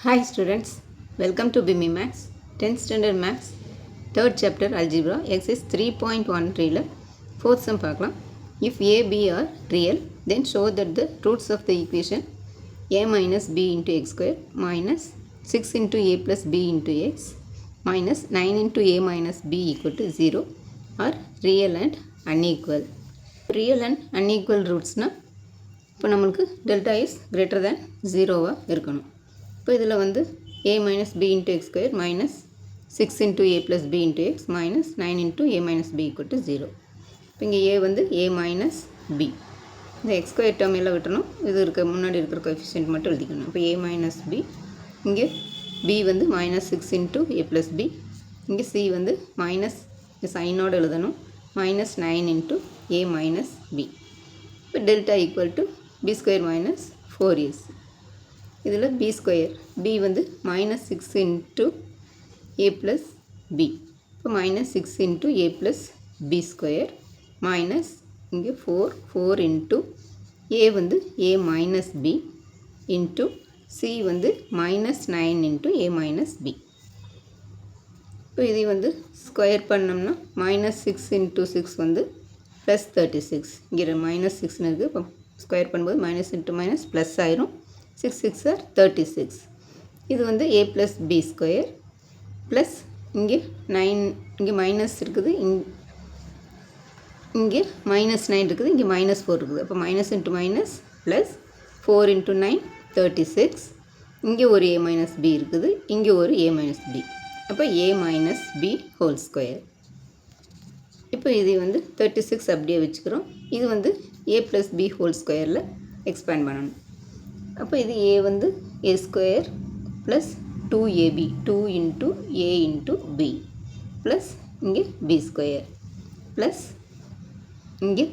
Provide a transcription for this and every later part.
Hi students, welcome to BIMI Maths, 10th Standard Maths, 3rd Chapter Algebra, Exercise 3.13 4th sum பார்க்கலாம். If a, b are real, then show that the roots of the equation a minus b into x square minus 6 into a plus b into x minus 9 into a minus b equal to 0 are real and unequal. Real and unequal rootsனா இப்போ நம்மளுக்கு delta is greater than 0 இருக்கணும். இப்போ இதில் வந்து a minus b into x square minus 6 into a plus b into x minus 9 into a minus b equal to 0. இப்போ இங்கே a வந்து a minus b. இந்த x square term எல்லாம் விட்டணும். இது முன்னாடி இருக்கிற coefficient மட்டும் எழுதிக்கணும். இப்போ a minus b. இங்கே b வந்து minus 6 into a plus b. இங்கே c வந்து minus சைனோடு எழுதணும். minus 9 into a minus b. இப்போ delta equal to b square minus 4ac. இதில் b ஸ்கொயர் b வந்து minus 6 into a plus b. இப்போ minus 6 into a plus b square minus இங்கே 4 into a வந்து a minus b into c வந்து minus 9 into a minus b. இப்போ இதை வந்து square பண்ணோம்னா மைனஸ் 6 இன்ட்டு 6 வந்து ப்ளஸ் 36. இங்கே மைனஸ் 6ன்னு இருக்குது. இப்போ ஸ்கொயர் பண்ணும்போது மைனஸ் இன்ட்டு மைனஸ் ப்ளஸ் ஆயிரும். 6 6 are 36. இது வந்து a plus b square plus இங்கே 9 இங்கே மைனஸ் இருக்குது, இங்கே மைனஸ் 9 இருக்குது, இங்கே மைனஸ் 4 இருக்குது. அப்போ minus into minus plus 4 into 9 36. இங்கே ஒரு a மைனஸ் b இருக்குது, இங்கே ஒரு a மைனஸ் b. அப்போ a minus b whole square. இப்போ இதை வந்து 36 அப்படியே வச்சுக்கிறோம். இது வந்து a ப்ளஸ் b ஹோல் ஸ்கொயரில் எக்ஸ்பேண்ட் பண்ணணும். அப்போ இது a வந்து a square plus 2ab 2 into a into b plus இங்கே b ஸ்கொயர் ப்ளஸ் இங்கே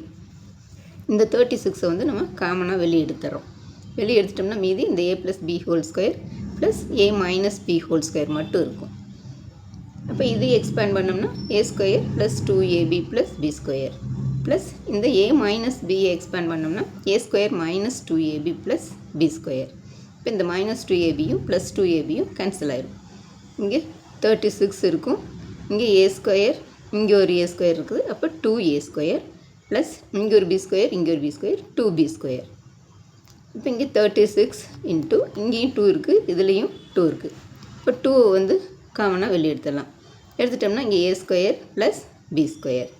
இந்த 36 வந்து நம்ம காமனாக வெளியே எடுத்துறோம். வெளியே எடுத்துட்டோம்னா மீதி இந்த a plus b whole square plus a minus b whole square மட்டும் இருக்கும். அப்போ இது எக்ஸ்பேண்ட் பண்ணோம்னா a square plus 2ab plus b square plus இந்த a மைனஸ் b எக்ஸ்பேண்ட் பண்ணோம்னா a square minus 2ab plus b square. இப்போ இந்த minus 2abயும் plus 2abயும் cancel ஆயிடும். இங்கே 36 இருக்கும். இங்கே a ஸ்கொயர், இங்கே ஒரு a ஸ்கொயர் இருக்குது. அப்போ 2a ஸ்கொயர் ப்ளஸ் இங்கே ஒரு b ஸ்கொயர், இங்கே ஒரு b ஸ்கொயர் 2b ஸ்கொயர். இப்போ இங்கே 36 இன்ட்டு இங்கேயும் 2 இருக்குது, இதுலேயும் 2 இருக்குது. இப்போ 2 வந்து காமனாக வெளியே எடுத்துடலாம். எடுத்துட்டோம்னா இங்கே a square plus b square.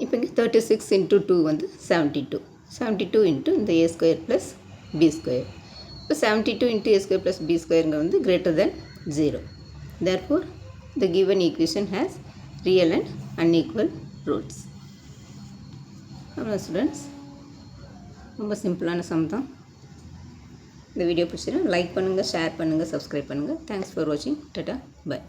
இப்போ இங்கே 36 இன்ட்டு 2 வந்து 72 இன்ட்டு இந்த a square plus b square. இப்போ 72 into a square plus b ஸ்கொயருங்க வந்து greater than 0. Therefore, the given equation has real and unequal roots. அவ்வளோ ஸ்டூடெண்ட்ஸ், ரொம்ப சிம்பிளான சம் தான். இந்த வீடியோ பிடிச்சினா லைக் பண்ணுங்கள், ஷேர் பண்ணுங்கள், சப்ஸ்கிரைப் பண்ணுங்கள். தேங்க்ஸ் ஃபார் வாட்சிங். டாடா, பை.